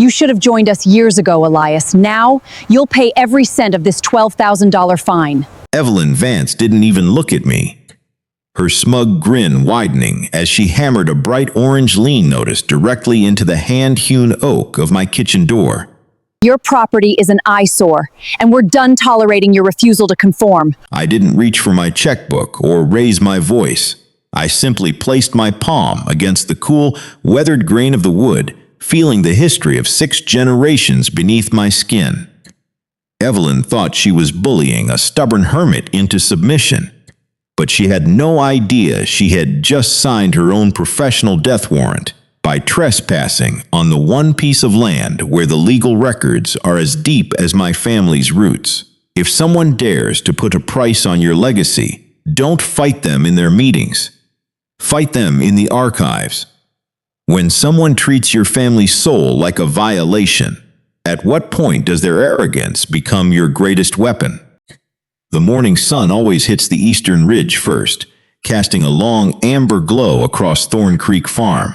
You should have joined us years ago, Elias. Now, you'll pay every cent of this $12,000 fine. Evelyn Vance didn't even look at me, her smug grin widening as she hammered a bright orange lien notice directly into the hand-hewn oak of my kitchen door. Your property is an eyesore, and we're done tolerating your refusal to conform. I didn't reach for my checkbook or raise my voice. I simply placed my palm against the cool, weathered grain of the wood, feeling the history of 6 generations beneath my skin. Evelyn thought she was bullying a stubborn hermit into submission, but she had no idea she had just signed her own professional death warrant by trespassing on the one piece of land where the legal records are as deep as my family's roots. If someone dares to put a price on your legacy, don't fight them in their meetings. Fight them in the archives. When someone treats your family's soul like a violation, at what point does their arrogance become your greatest weapon? The morning sun always hits the eastern ridge first, casting a long amber glow across Thorn Creek Farm.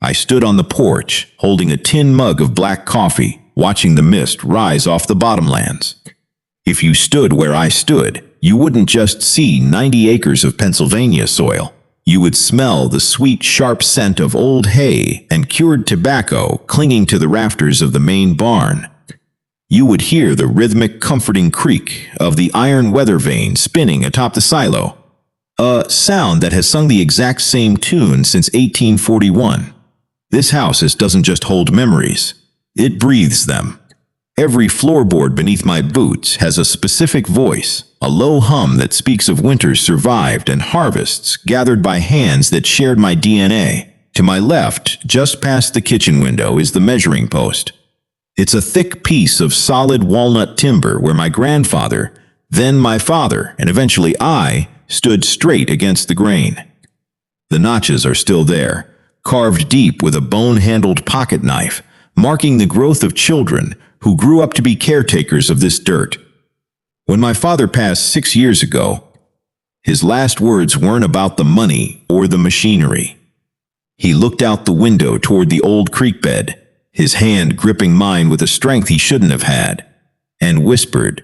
I stood on the porch, holding a tin mug of black coffee, watching the mist rise off the bottomlands. If you stood where I stood, you wouldn't just see 90 acres of Pennsylvania soil. You would smell the sweet, sharp scent of old hay and cured tobacco clinging to the rafters of the main barn. You would hear the rhythmic, comforting creak of the iron weather vane spinning atop the silo, a sound that has sung the exact same tune since 1841. This house doesn't just hold memories, it breathes them. Every floorboard beneath my boots has a specific voice, a low hum that speaks of winters survived and harvests gathered by hands that shared my DNA. To my left, just past the kitchen window, is the measuring post. It's a thick piece of solid walnut timber where my grandfather, then my father, and eventually I, stood straight against the grain. The notches are still there, carved deep with a bone-handled pocket knife, marking the growth of children who grew up to be caretakers of this dirt. When my father passed 6 years ago, his last words weren't about the money or the machinery. He looked out the window toward the old creek bed, his hand gripping mine with a strength he shouldn't have had, and whispered,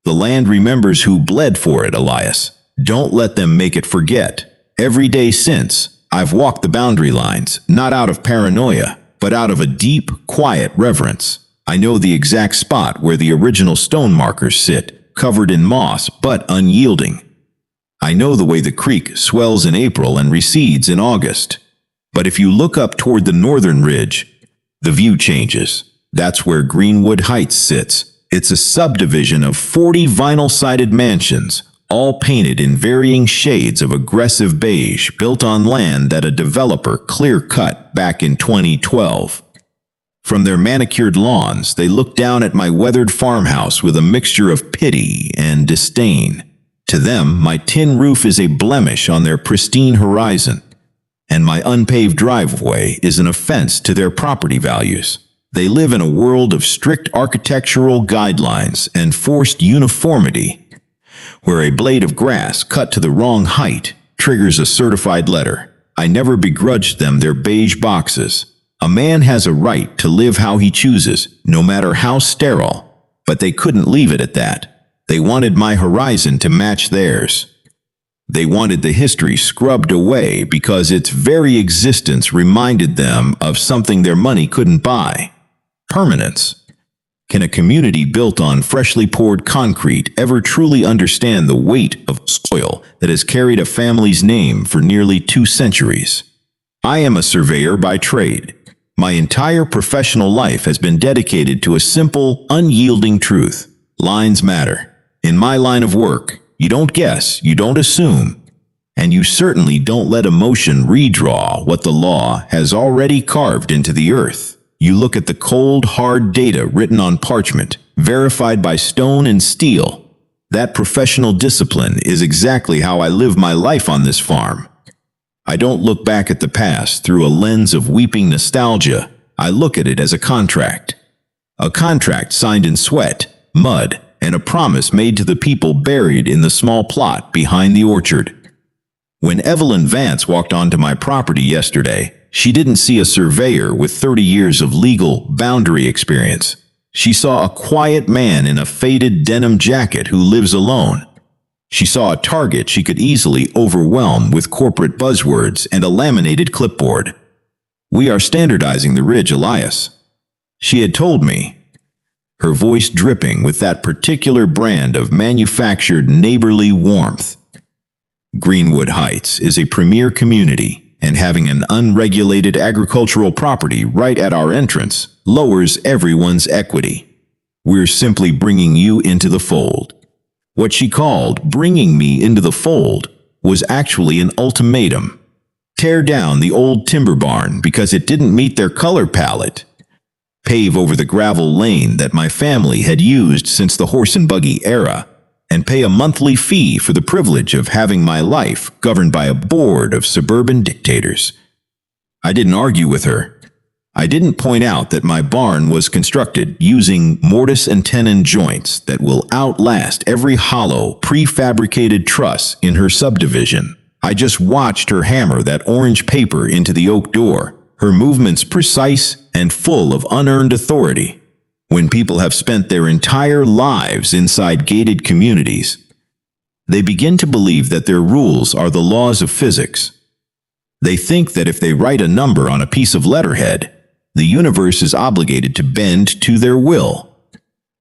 "The land remembers who bled for it, Elias. Don't let them make it forget." Every day since, I've walked the boundary lines, not out of paranoia, but out of a deep, quiet reverence. I know the exact spot where the original stone markers sit, covered in moss but unyielding. I know the way the creek swells in April and recedes in August. But if you look up toward the northern ridge, the view changes. That's where Greenwood Heights sits. It's a subdivision of 40 vinyl-sided mansions, all painted in varying shades of aggressive beige, built on land that a developer clear-cut back in 2012. From their manicured lawns, they look down at my weathered farmhouse with a mixture of pity and disdain. To them, my tin roof is a blemish on their pristine horizon, and my unpaved driveway is an offense to their property values. They live in a world of strict architectural guidelines and forced uniformity, where a blade of grass cut to the wrong height triggers a certified letter. I never begrudged them their beige boxes. A man has a right to live how he chooses, no matter how sterile, but they couldn't leave it at that. They wanted my horizon to match theirs. They wanted the history scrubbed away because its very existence reminded them of something their money couldn't buy: permanence. Can a community built on freshly poured concrete ever truly understand the weight of soil that has carried a family's name for nearly 2 centuries? I am a surveyor by trade. My entire professional life has been dedicated to a simple, unyielding truth: lines matter. In my line of work, you don't guess, you don't assume, and you certainly don't let emotion redraw what the law has already carved into the earth. You look at the cold, hard data written on parchment, verified by stone and steel. That professional discipline is exactly how I live my life on this farm. I don't look back at the past through a lens of weeping nostalgia. I look at it as a contract. A contract signed in sweat, mud, and a promise made to the people buried in the small plot behind the orchard. When Evelyn Vance walked onto my property yesterday, she didn't see a surveyor with 30 years of legal boundary experience. She saw a quiet man in a faded denim jacket who lives alone. She saw a target she could easily overwhelm with corporate buzzwords and a laminated clipboard. "We are standardizing the ridge, Elias," she had told me, her voice dripping with that particular brand of manufactured neighborly warmth. Greenwood Heights is a premier community, and having an unregulated agricultural property right at our entrance lowers everyone's equity. "We're simply bringing you into the fold." What she called bringing me into the fold was actually an ultimatum. Tear down the old timber barn because it didn't meet their color palette. Pave over the gravel lane that my family had used since the horse and buggy era, and pay a monthly fee for the privilege of having my life governed by a board of suburban dictators. I didn't argue with her. I didn't point out that my barn was constructed using mortise and tenon joints that will outlast every hollow, prefabricated truss in her subdivision. I just watched her hammer that orange paper into the oak door, her movements precise and full of unearned authority. When people have spent their entire lives inside gated communities, they begin to believe that their rules are the laws of physics. They think that if they write a number on a piece of letterhead, the universe is obligated to bend to their will.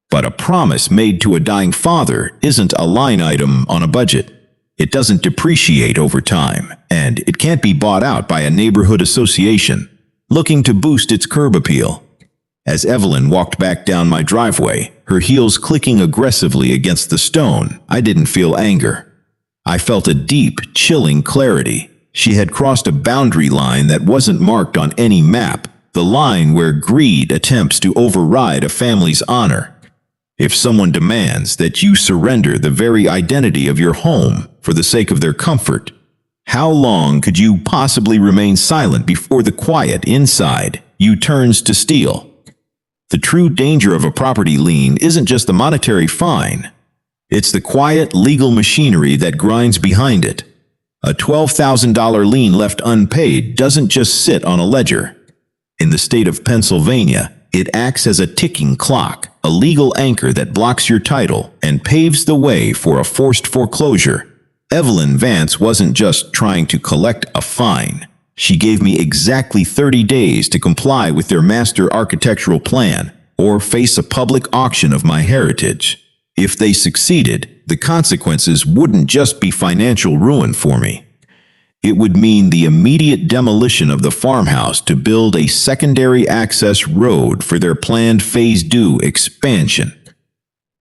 But a promise made to a dying father isn't a line item on a budget. It doesn't depreciate over time, and it can't be bought out by a neighborhood association looking to boost its curb appeal. As Evelyn walked back down my driveway, her heels clicking aggressively against the stone, I didn't feel anger. I felt a deep, chilling clarity. She had crossed a boundary line that wasn't marked on any map, the line where greed attempts to override a family's honor. If someone demands that you surrender the very identity of your home for the sake of their comfort, how long could you possibly remain silent before the quiet inside you turns to steel? The true danger of a property lien isn't just the monetary fine. It's the quiet legal machinery that grinds behind it. A $12,000 lien left unpaid doesn't just sit on a ledger. In the state of Pennsylvania, it acts as a ticking clock, a legal anchor that blocks your title and paves the way for a forced foreclosure. Evelyn Vance wasn't just trying to collect a fine. She gave me exactly 30 days to comply with their master architectural plan or face a public auction of my heritage. If they succeeded, the consequences wouldn't just be financial ruin for me. It would mean the immediate demolition of the farmhouse to build a secondary access road for their planned Phase 2 expansion.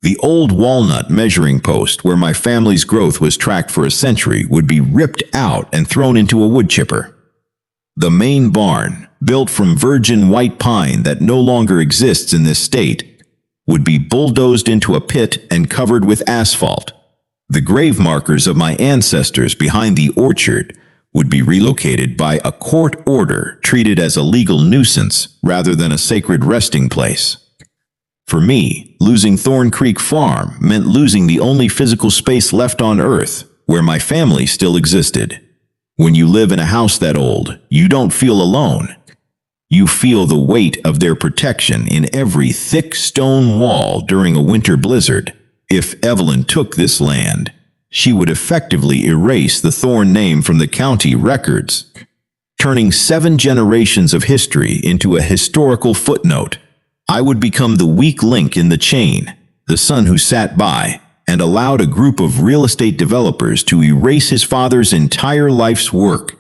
The old walnut measuring post where my family's growth was tracked for a century would be ripped out and thrown into a wood chipper. The main barn, built from virgin white pine that no longer exists in this state, would be bulldozed into a pit and covered with asphalt. The grave markers of my ancestors behind the orchard would be relocated by a court order, treated as a legal nuisance rather than a sacred resting place. For me, losing Thorn Creek Farm meant losing the only physical space left on Earth where my family still existed. When you live in a house that old, you don't feel alone. You feel the weight of their protection in every thick stone wall during a winter blizzard. If Evelyn took this land, she would effectively erase the Thorn name from the county records, turning 7 generations of history into a historical footnote. I would become the weak link in the chain, the son who sat by and allowed a group of real estate developers to erase his father's entire life's work.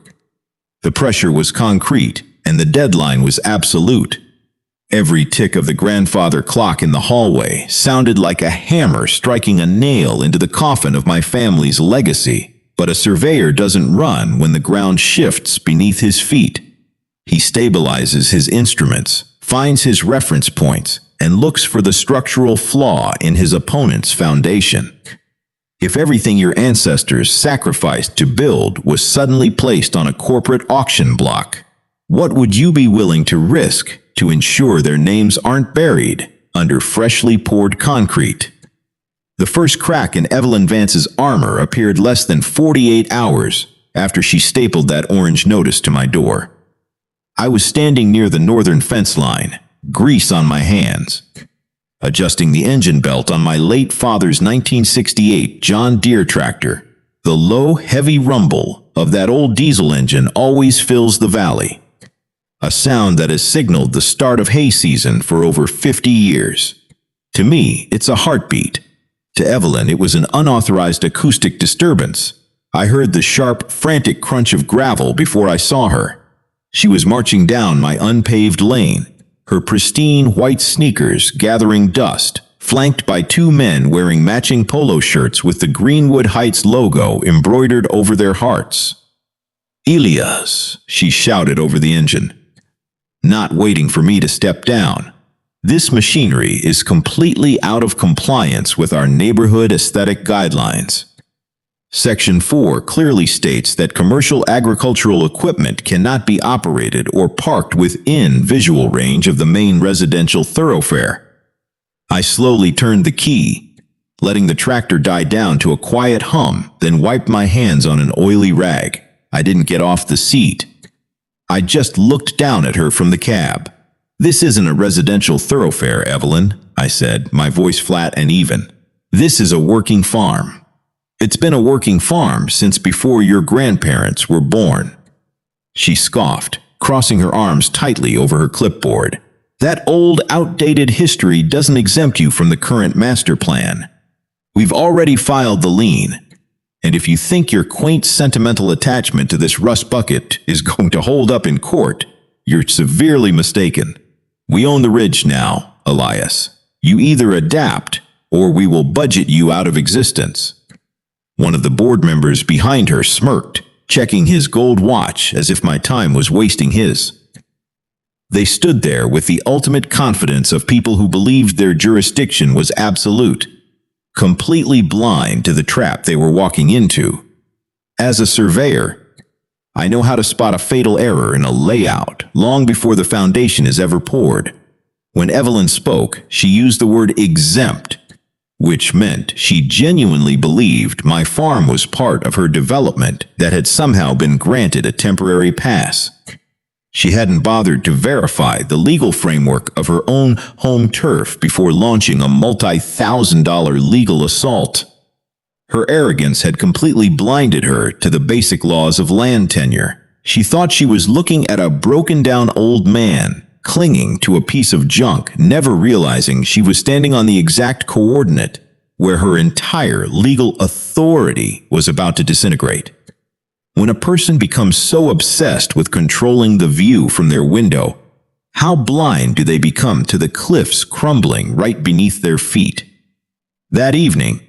The pressure was concrete, and the deadline was absolute. Every tick of the grandfather clock in the hallway sounded like a hammer striking a nail into the coffin of my family's legacy. But a surveyor doesn't run when the ground shifts beneath his feet. He stabilizes his instruments, finds his reference points, and looks for the structural flaw in his opponent's foundation. If everything your ancestors sacrificed to build was suddenly placed on a corporate auction block, what would you be willing to risk to ensure their names aren't buried under freshly poured concrete? The first crack in Evelyn Vance's armor appeared less than 48 hours after she stapled that orange notice to my door. I was standing near the northern fence line, grease on my hands, adjusting the engine belt on my late father's 1968 John Deere tractor. The low, heavy rumble of that old diesel engine always fills the valley, a sound that has signaled the start of hay season for over 50 years. To me, it's a heartbeat. To Evelyn, it was an unauthorized acoustic disturbance. I heard the sharp, frantic crunch of gravel before I saw her. She was marching down my unpaved lane, her pristine white sneakers gathering dust, flanked by two men wearing matching polo shirts with the Greenwood Heights logo embroidered over their hearts. "Elias," she shouted over the engine, not waiting for me to step down. "This machinery is completely out of compliance with our neighborhood aesthetic guidelines. Section 4 clearly states that commercial agricultural equipment cannot be operated or parked within visual range of the main residential thoroughfare." I slowly turned the key, letting the tractor die down to a quiet hum, then wiped my hands on an oily rag. I didn't get off the seat. I just looked down at her from the cab. "This isn't a residential thoroughfare, Evelyn," I said, my voice flat and even. "This is a working farm. It's been a working farm since before your grandparents were born." She scoffed, crossing her arms tightly over her clipboard. "That old, outdated history doesn't exempt you from the current master plan. We've already filed the lien, and if you think your quaint sentimental attachment to this rust bucket is going to hold up in court, you're severely mistaken. We own the ridge now, Elias. You either adapt, or we will budget you out of existence." One of the board members behind her smirked, checking his gold watch as if my time was wasting his. They stood there with the ultimate confidence of people who believed their jurisdiction was absolute, completely blind to the trap they were walking into. As a surveyor, I know how to spot a fatal error in a layout long before the foundation is ever poured. When Evelyn spoke, she used the word exempt, which meant she genuinely believed my farm was part of her development that had somehow been granted a temporary pass. She hadn't bothered to verify the legal framework of her own home turf before launching a multi-$1,000 legal assault. Her arrogance had completely blinded her to the basic laws of land tenure. She thought she was looking at a broken-down old man clinging to a piece of junk, never realizing she was standing on the exact coordinate where her entire legal authority was about to disintegrate. When a person becomes so obsessed with controlling the view from their window, how blind do they become to the cliffs crumbling right beneath their feet? That evening,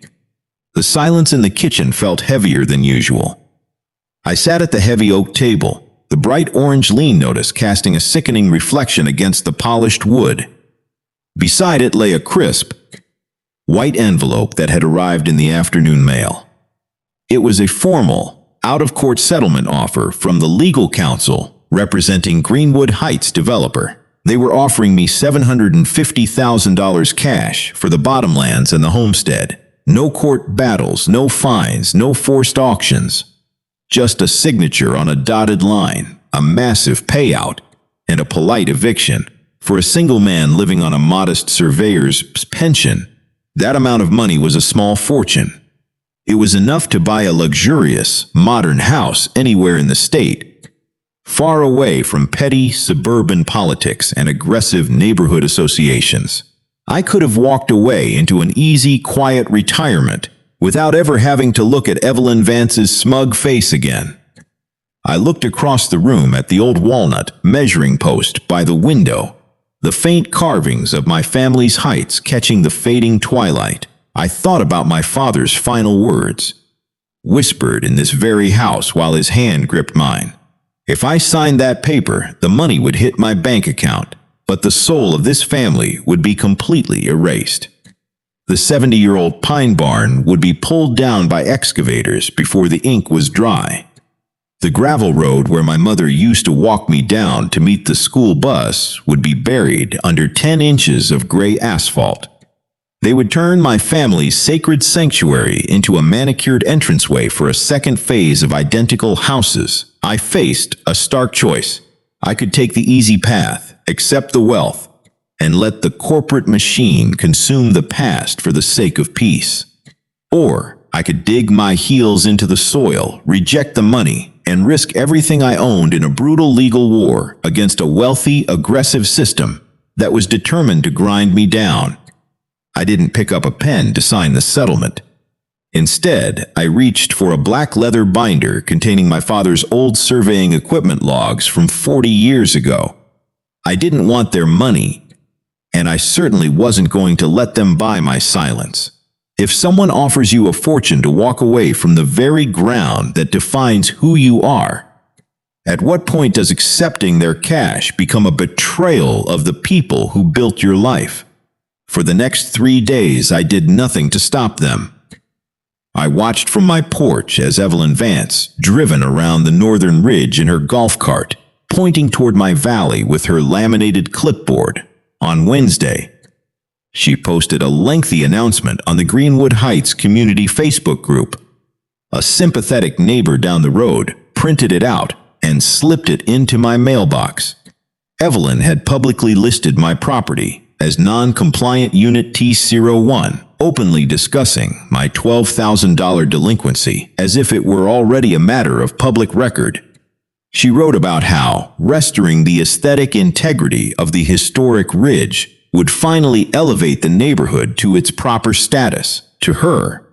the silence in the kitchen felt heavier than usual. I sat at the heavy oak table, the bright orange lien notice casting a sickening reflection against the polished wood. Beside it lay a crisp, white envelope that had arrived in the afternoon mail. It was a formal, out-of-court settlement offer from the legal counsel representing Greenwood Heights developer. They were offering me $750,000 cash for the bottomlands and the homestead. No court battles, no fines, no forced auctions. Just a signature on a dotted line, a massive payout, and a polite eviction. For a single man living on a modest surveyor's pension, that amount of money was a small fortune. It was enough to buy a luxurious, modern house anywhere in the state, far away from petty suburban politics and aggressive neighborhood associations. I could have walked away into an easy, quiet retirement without ever having to look at Evelyn Vance's smug face again. I looked across the room at the old walnut measuring post by the window, the faint carvings of my family's heights catching the fading twilight. I thought about my father's final words, whispered in this very house while his hand gripped mine. If I signed that paper, the money would hit my bank account, but the soul of this family would be completely erased. The 70-year-old pine barn would be pulled down by excavators before the ink was dry. The gravel road where my mother used to walk me down to meet the school bus would be buried under 10 inches of gray asphalt. They would turn my family's sacred sanctuary into a manicured entranceway for a second phase of identical houses. I faced a stark choice. I could take the easy path, accept the wealth, and let the corporate machine consume the past for the sake of peace. Or I could dig my heels into the soil, reject the money, and risk everything I owned in a brutal legal war against a wealthy, aggressive system that was determined to grind me down. I didn't pick up a pen to sign the settlement. Instead, I reached for a black leather binder containing my father's old surveying equipment logs from 40 years ago. I didn't want their money, and I certainly wasn't going to let them buy my silence. If someone offers you a fortune to walk away from the very ground that defines who you are, at what point does accepting their cash become a betrayal of the people who built your life? For the next 3 days, I did nothing to stop them. I watched from my porch as Evelyn Vance, driven around the northern ridge in her golf cart, pointing toward my valley with her laminated clipboard. On Wednesday, she posted a lengthy announcement on the Greenwood Heights community Facebook group. A sympathetic neighbor down the road printed it out and slipped it into my mailbox. Evelyn had publicly listed my property as non-compliant Unit T01, openly discussing my $12,000 delinquency as if it were already a matter of public record. She wrote about how restoring the aesthetic integrity of the historic ridge would finally elevate the neighborhood to its proper status. To her,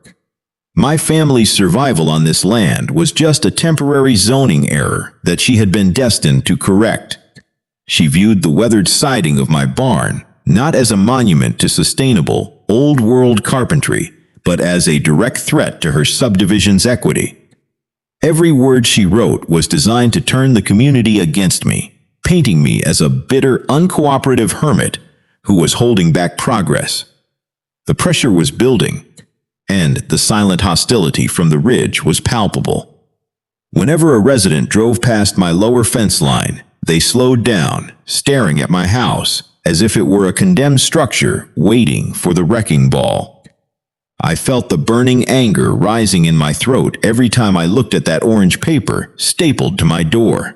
my family's survival on this land was just a temporary zoning error that she had been destined to correct. She viewed the weathered siding of my barn not as a monument to sustainable, old-world carpentry, but as a direct threat to her subdivision's equity. Every word she wrote was designed to turn the community against me, painting me as a bitter, uncooperative hermit who was holding back progress. The pressure was building, and the silent hostility from the ridge was palpable. Whenever a resident drove past my lower fence line, they slowed down, staring at my house, as if it were a condemned structure waiting for the wrecking ball. I felt the burning anger rising in my throat every time I looked at that orange paper stapled to my door.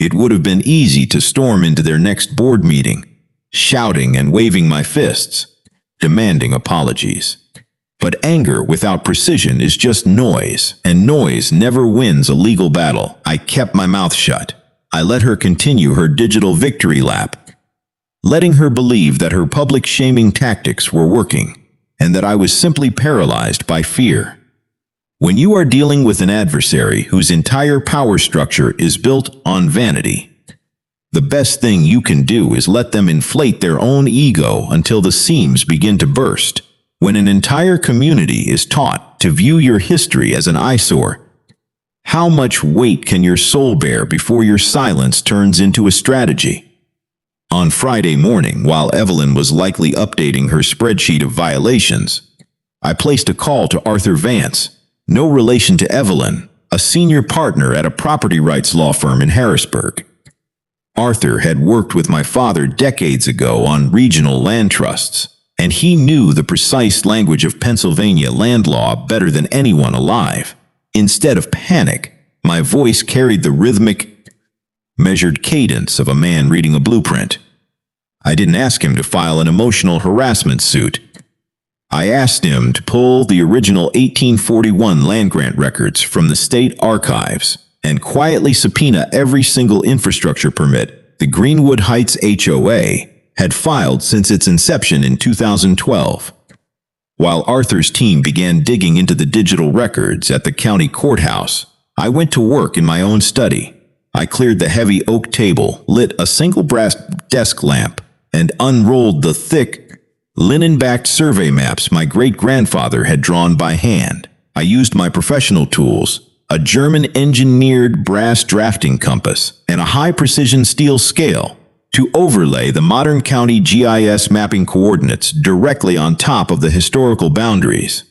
It would have been easy to storm into their next board meeting, shouting and waving my fists, demanding apologies. But anger without precision is just noise, and noise never wins a legal battle. I kept my mouth shut. I let her continue her digital victory lap, letting her believe that her public shaming tactics were working, and that I was simply paralyzed by fear. When you are dealing with an adversary whose entire power structure is built on vanity, the best thing you can do is let them inflate their own ego until the seams begin to burst. When an entire community is taught to view your history as an eyesore, how much weight can your soul bear before your silence turns into a strategy? On Friday morning, while Evelyn was likely updating her spreadsheet of violations, I placed a call to Arthur Vance, no relation to Evelyn, a senior partner at a property rights law firm in Harrisburg. Arthur had worked with my father decades ago on regional land trusts, and he knew the precise language of Pennsylvania land law better than anyone alive. Instead of panic, my voice carried the rhythmic, measured cadence of a man reading a blueprint. I didn't ask him to file an emotional harassment suit. I asked him to pull the original 1841 land grant records from the state archives and quietly subpoena every single infrastructure permit the Greenwood Heights HOA had filed since its inception in 2012. While Arthur's team began digging into the digital records at the county courthouse, I went to work in my own study. I cleared the heavy oak table, lit a single brass desk lamp, and unrolled the thick, linen-backed survey maps my great-grandfather had drawn by hand. I used my professional tools, a German-engineered brass drafting compass, and a high-precision steel scale, to overlay the modern county GIS mapping coordinates directly on top of the historical boundaries.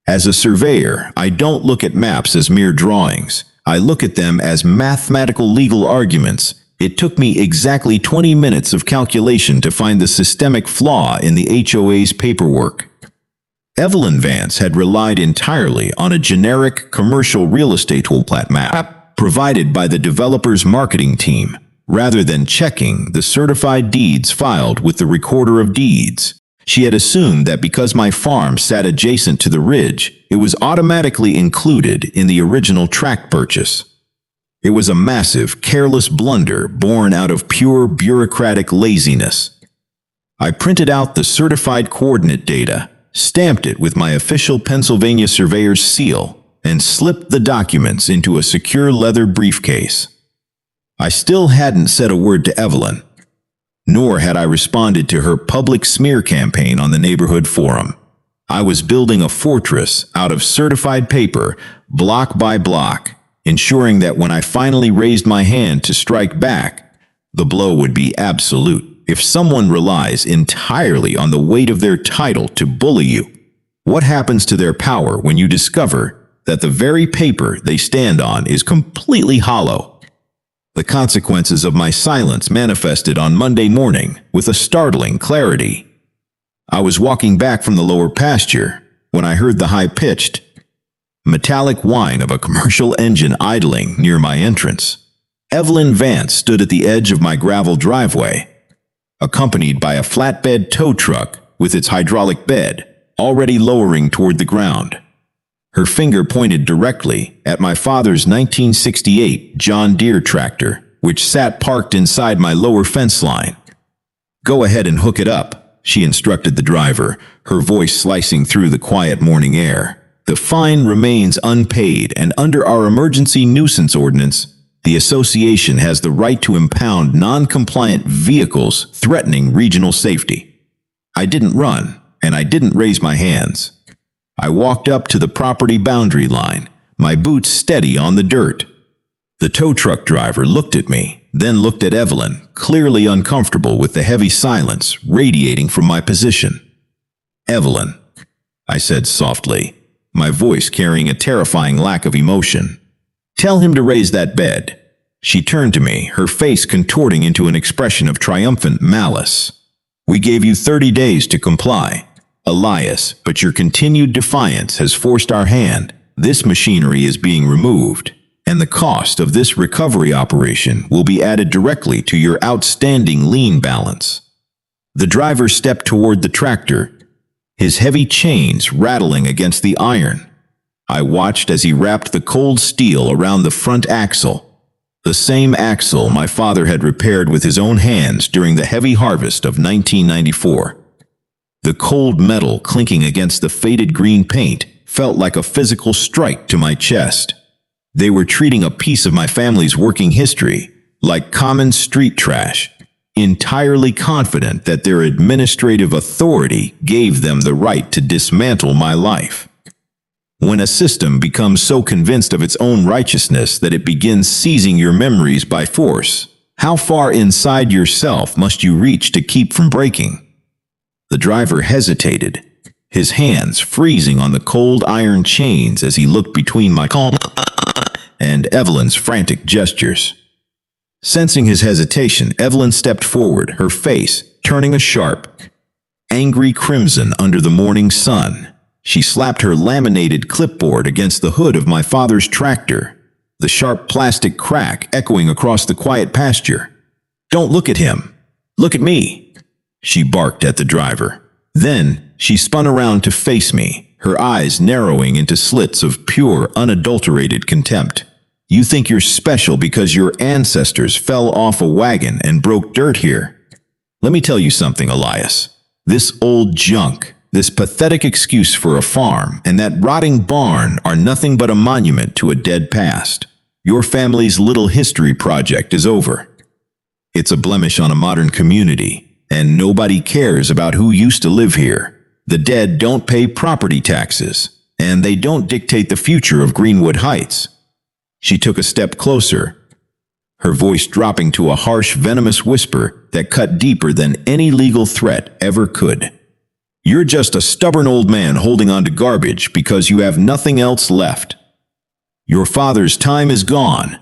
As a surveyor, I don't look at maps as mere drawings. I look at them as mathematical legal arguments. It took me exactly 20 minutes of calculation to find the systemic flaw in the HOA's paperwork. Evelyn Vance had relied entirely on a generic commercial real estate toolplat map provided by the developer's marketing team, rather than checking the certified deeds filed with the recorder of deeds. She had assumed that because my farm sat adjacent to the ridge, it was automatically included in the original tract purchase. It was a massive, careless blunder born out of pure bureaucratic laziness. I printed out the certified coordinate data, stamped it with my official Pennsylvania surveyor's seal, and slipped the documents into a secure leather briefcase. I still hadn't said a word to Evelyn, nor had I responded to her public smear campaign on the neighborhood forum. I was building a fortress out of certified paper, block by block, ensuring that when I finally raised my hand to strike back, the blow would be absolute. If someone relies entirely on the weight of their title to bully you, what happens to their power when you discover that the very paper they stand on is completely hollow? The consequences of my silence manifested on Monday morning with a startling clarity. I was walking back from the lower pasture when I heard the high-pitched, metallic whine of a commercial engine idling near my entrance. Evelyn Vance stood at the edge of my gravel driveway, accompanied by a flatbed tow truck with its hydraulic bed already lowering toward the ground. Her finger pointed directly at my father's 1968 John Deere tractor, which sat parked inside my lower fence line. "Go ahead and hook it up," she instructed the driver, her voice slicing through the quiet morning air. "The fine remains unpaid, and under our emergency nuisance ordinance, the association has the right to impound non-compliant vehicles threatening regional safety." I didn't run, and I didn't raise my hands. I walked up to the property boundary line, my boots steady on the dirt. The tow truck driver looked at me, then looked at Evelyn, clearly uncomfortable with the heavy silence radiating from my position. "Evelyn," I said softly, my voice carrying a terrifying lack of emotion, "tell him to raise that bed." She turned to me, her face contorting into an expression of triumphant malice. "We gave you 30 days to comply, Elias, but your continued defiance has forced our hand. This machinery is being removed, and the cost of this recovery operation will be added directly to your outstanding lien balance." The driver stepped toward the tractor, his heavy chains rattling against the iron. I watched as he wrapped the cold steel around the front axle, the same axle my father had repaired with his own hands during the heavy harvest of 1994. The cold metal clinking against the faded green paint felt like a physical strike to my chest. They were treating a piece of my family's working history like common street trash, entirely confident that their administrative authority gave them the right to dismantle my life. When a system becomes so convinced of its own righteousness that it begins seizing your memories by force, how far inside yourself must you reach to keep from breaking? The driver hesitated, his hands freezing on the cold iron chains as he looked between my calm and Evelyn's frantic gestures. Sensing his hesitation, Evelyn stepped forward, her face turning a sharp, angry crimson under the morning sun. She slapped her laminated clipboard against the hood of my father's tractor, the sharp plastic crack echoing across the quiet pasture. "Don't look at him. Look at me," she barked at the driver. Then she spun around to face me, her eyes narrowing into slits of pure, unadulterated contempt. "You think you're special because your ancestors fell off a wagon and broke dirt here? Let me tell you something, Elias. This old junk, this pathetic excuse for a farm, and that rotting barn are nothing but a monument to a dead past. Your family's little history project is over. It's a blemish on a modern community, and nobody cares about who used to live here. The dead don't pay property taxes, and they don't dictate the future of Greenwood Heights." She took a step closer, her voice dropping to a harsh, venomous whisper that cut deeper than any legal threat ever could. "You're just a stubborn old man holding on to garbage because you have nothing else left. Your father's time is gone,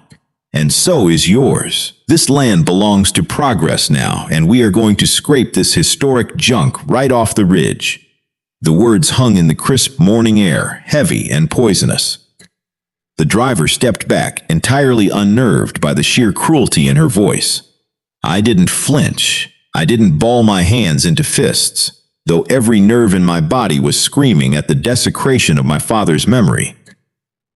and so is yours. This land belongs to progress now, and we are going to scrape this historic junk right off the ridge." The words hung in the crisp morning air, heavy and poisonous. The driver stepped back, entirely unnerved by the sheer cruelty in her voice. I didn't flinch. I didn't ball my hands into fists, though every nerve in my body was screaming at the desecration of my father's memory.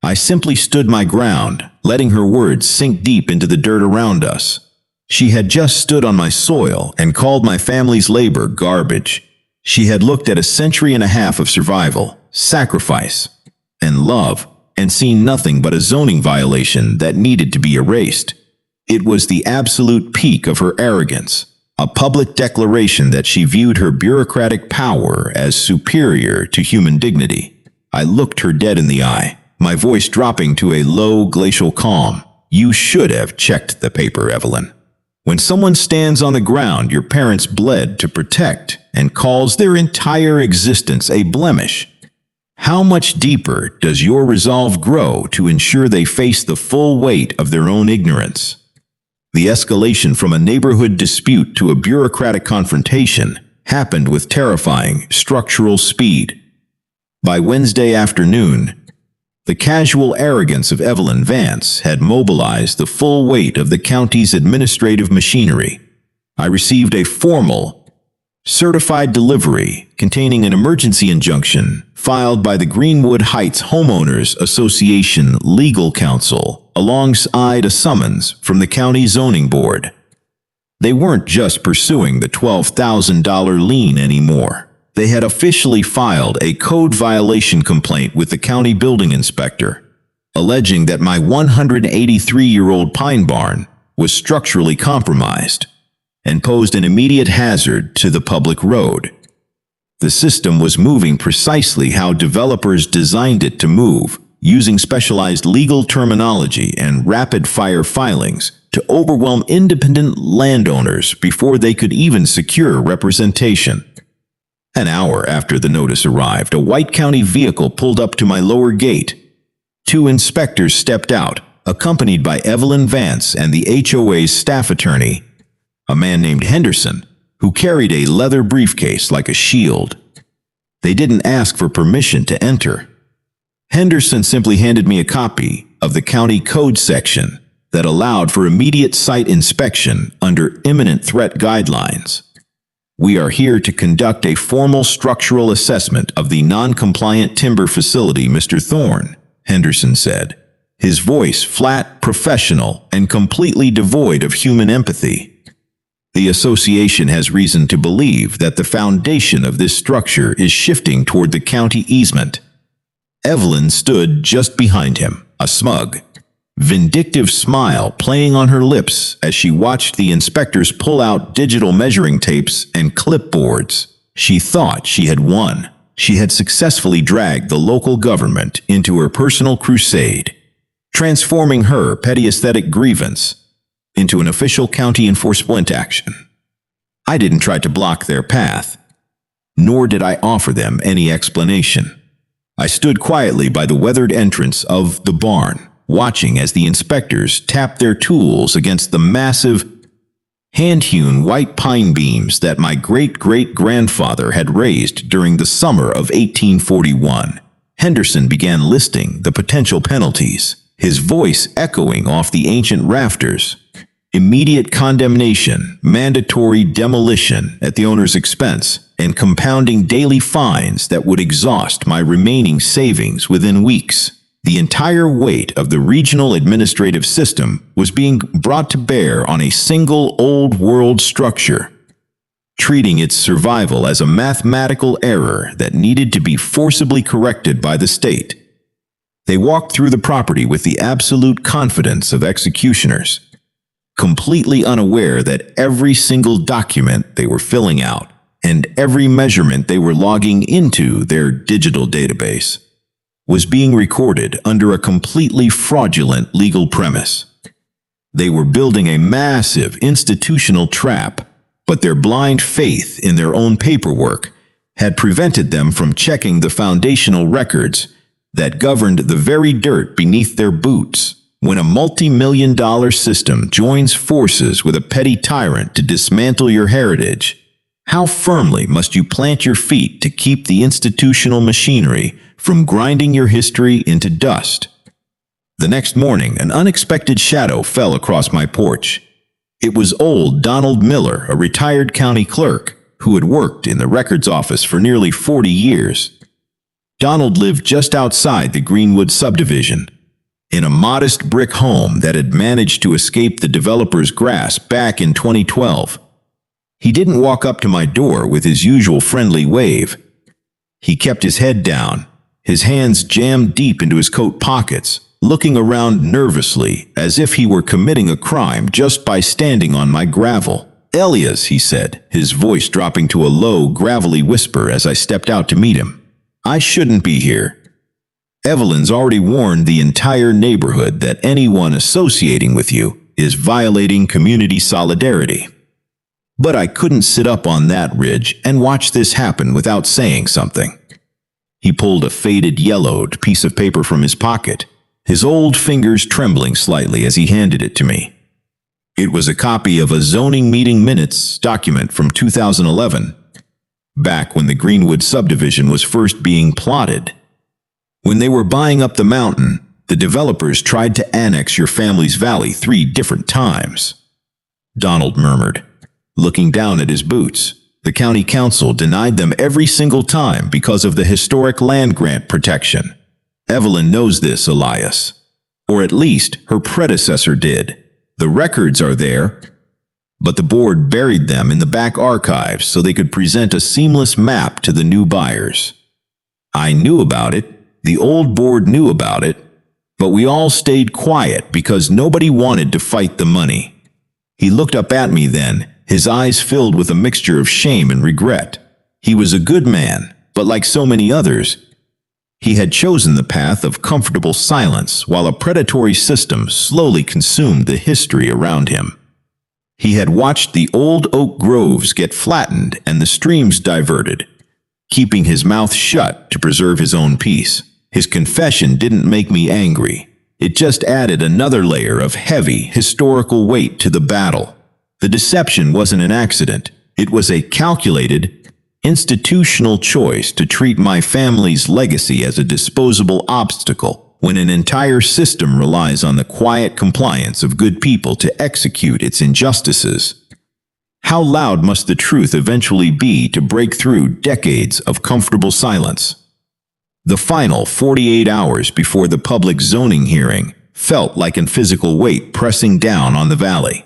I simply stood my ground, letting her words sink deep into the dirt around us. She had just stood on my soil and called my family's labor garbage. She had looked at a century and a half of survival, sacrifice, and love, and seen nothing but a zoning violation that needed to be erased. It was the absolute peak of her arrogance, a public declaration that she viewed her bureaucratic power as superior to human dignity. I looked her dead in the eye, my voice dropping to a low, glacial calm. You should have checked the paper, Evelyn. When someone stands on the ground your parents bled to protect and calls their entire existence a blemish, how much deeper does your resolve grow to ensure they face the full weight of their own ignorance? The escalation from a neighborhood dispute to a bureaucratic confrontation happened with terrifying structural speed. By Wednesday afternoon, the casual arrogance of Evelyn Vance had mobilized the full weight of the county's administrative machinery. I received a formal, certified delivery containing an emergency injunction filed by the Greenwood Heights Homeowners Association Legal Counsel alongside a summons from the county zoning board. They weren't just pursuing the $12,000 lien anymore. They had officially filed a code violation complaint with the county building inspector, alleging that my 183-year-old pine barn was structurally compromised and posed an immediate hazard to the public road. The system was moving precisely how developers designed it to move, using specialized legal terminology and rapid-fire filings to overwhelm independent landowners before they could even secure representation. An hour after the notice arrived, a White County vehicle pulled up to my lower gate. 2 inspectors stepped out, accompanied by Evelyn Vance and the HOA's staff attorney, a man named Henderson, who carried a leather briefcase like a shield. They didn't ask for permission to enter. Henderson simply handed me a copy of the county code section that allowed for immediate site inspection under imminent threat guidelines. We are here to conduct a formal structural assessment of the non-compliant timber facility, Mr. Thorne, Henderson said, his voice flat, professional, and completely devoid of human empathy. The association has reason to believe that the foundation of this structure is shifting toward the county easement. Evelyn stood just behind him, a smug, vindictive smile playing on her lips as she watched the inspectors pull out digital measuring tapes and clipboards. She thought she had won. She had successfully dragged the local government into her personal crusade, transforming her petty aesthetic grievance into an official county enforcement action. I didn't try to block their path, nor did I offer them any explanation. I stood quietly by the weathered entrance of the barn, watching as the inspectors tapped their tools against the massive, hand-hewn white pine beams that my great-great-grandfather had raised during the summer of 1841. Henderson began listing the potential penalties, his voice echoing off the ancient rafters. Immediate condemnation, mandatory demolition at the owner's expense, and compounding daily fines that would exhaust my remaining savings within weeks. The entire weight of the regional administrative system was being brought to bear on a single old-world structure, treating its survival as a mathematical error that needed to be forcibly corrected by the state. They walked through the property with the absolute confidence of executioners, completely unaware that every single document they were filling out and every measurement they were logging into their digital database was being recorded under a completely fraudulent legal premise. They were building a massive institutional trap, but their blind faith in their own paperwork had prevented them from checking the foundational records that governed the very dirt beneath their boots. When a multi-million-dollar system joins forces with a petty tyrant to dismantle your heritage, how firmly must you plant your feet to keep the institutional machinery from grinding your history into dust? The next morning, an unexpected shadow fell across my porch. It was old Donald Miller, a retired county clerk, who had worked in the records office for nearly 40 years. Donald lived just outside the Greenwood subdivision, in a modest brick home that had managed to escape the developer's grasp back in 2012. He didn't walk up to my door with his usual friendly wave. He kept his head down, his hands jammed deep into his coat pockets, looking around nervously as if he were committing a crime just by standing on my gravel. "Elias," he said, his voice dropping to a low, gravelly whisper as I stepped out to meet him. "I shouldn't be here. Evelyn's already warned the entire neighborhood that anyone associating with you is violating community solidarity. But I couldn't sit up on that ridge and watch this happen without saying something." He pulled a faded, yellowed piece of paper from his pocket, his old fingers trembling slightly as he handed it to me. It was a copy of a zoning meeting minutes document from 2011, back when the Greenwood subdivision was first being plotted. "When they were buying up the mountain, the developers tried to annex your family's valley 3 different times," Donald murmured, looking down at his boots. "The county council denied them every single time because of the historic land grant protection. Evelyn knows this, Elias. Or at least her predecessor did. The records are there, but the board buried them in the back archives so they could present a seamless map to the new buyers. I knew about it. The old board knew about it, but we all stayed quiet because nobody wanted to fight the money." He looked up at me then, his eyes filled with a mixture of shame and regret. He was a good man, but like so many others, he had chosen the path of comfortable silence while a predatory system slowly consumed the history around him. He had watched the old oak groves get flattened and the streams diverted, keeping his mouth shut to preserve his own peace. His confession didn't make me angry. It just added another layer of heavy, historical weight to the battle. The deception wasn't an accident. It was a calculated, institutional choice to treat my family's legacy as a disposable obstacle when an entire system relies on the quiet compliance of good people to execute its injustices. How loud must the truth eventually be to break through decades of comfortable silence? The final 48 hours before the public zoning hearing felt like a physical weight pressing down on the valley.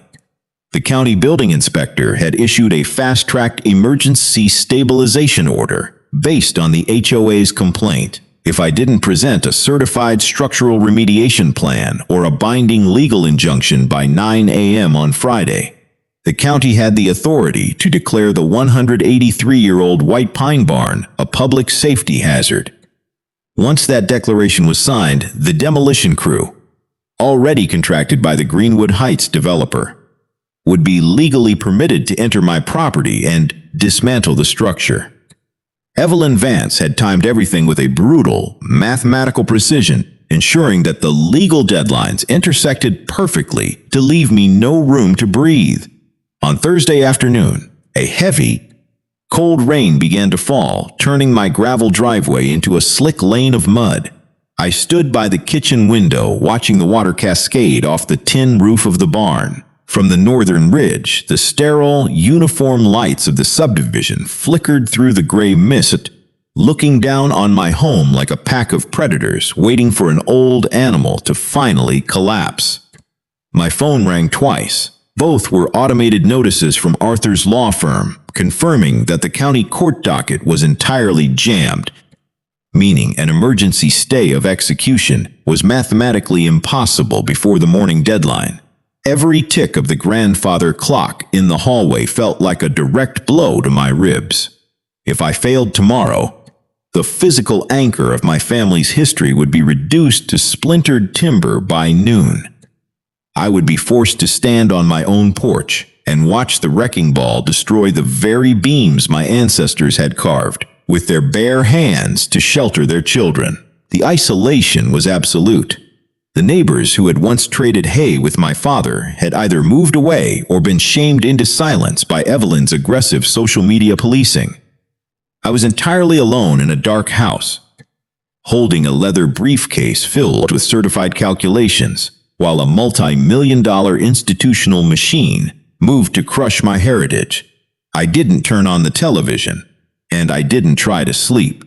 The county building inspector had issued a fast-track emergency stabilization order based on the HOA's complaint. If I didn't present a certified structural remediation plan or a binding legal injunction by 9 a.m. on Friday, the county had the authority to declare the 183-year-old White Pine Barn a public safety hazard. Once that declaration was signed, the demolition crew, already contracted by the Greenwood Heights developer, would be legally permitted to enter my property and dismantle the structure. Evelyn Vance had timed everything with a brutal, mathematical precision, ensuring that the legal deadlines intersected perfectly to leave me no room to breathe. On Thursday afternoon, a heavy, cold rain began to fall, turning my gravel driveway into a slick lane of mud. I stood by the kitchen window, watching the water cascade off the tin roof of the barn. From the northern ridge, the sterile, uniform lights of the subdivision flickered through the gray mist, looking down on my home like a pack of predators waiting for an old animal to finally collapse. My phone rang twice. Both were automated notices from Arthur's law firm, confirming that the county court docket was entirely jammed, meaning an emergency stay of execution was mathematically impossible before the morning deadline. Every tick of the grandfather clock in the hallway felt like a direct blow to my ribs. If I failed tomorrow, the physical anchor of my family's history would be reduced to splintered timber by noon. I would be forced to stand on my own porch and watch the wrecking ball destroy the very beams my ancestors had carved with their bare hands to shelter their children. The isolation was absolute. The neighbors who had once traded hay with my father had either moved away or been shamed into silence by Evelyn's aggressive social media policing. I was entirely alone in a dark house, holding a leather briefcase filled with certified calculations, while a multi-million-dollar institutional machine moved to crush my heritage. I didn't turn on the television, and I didn't try to sleep.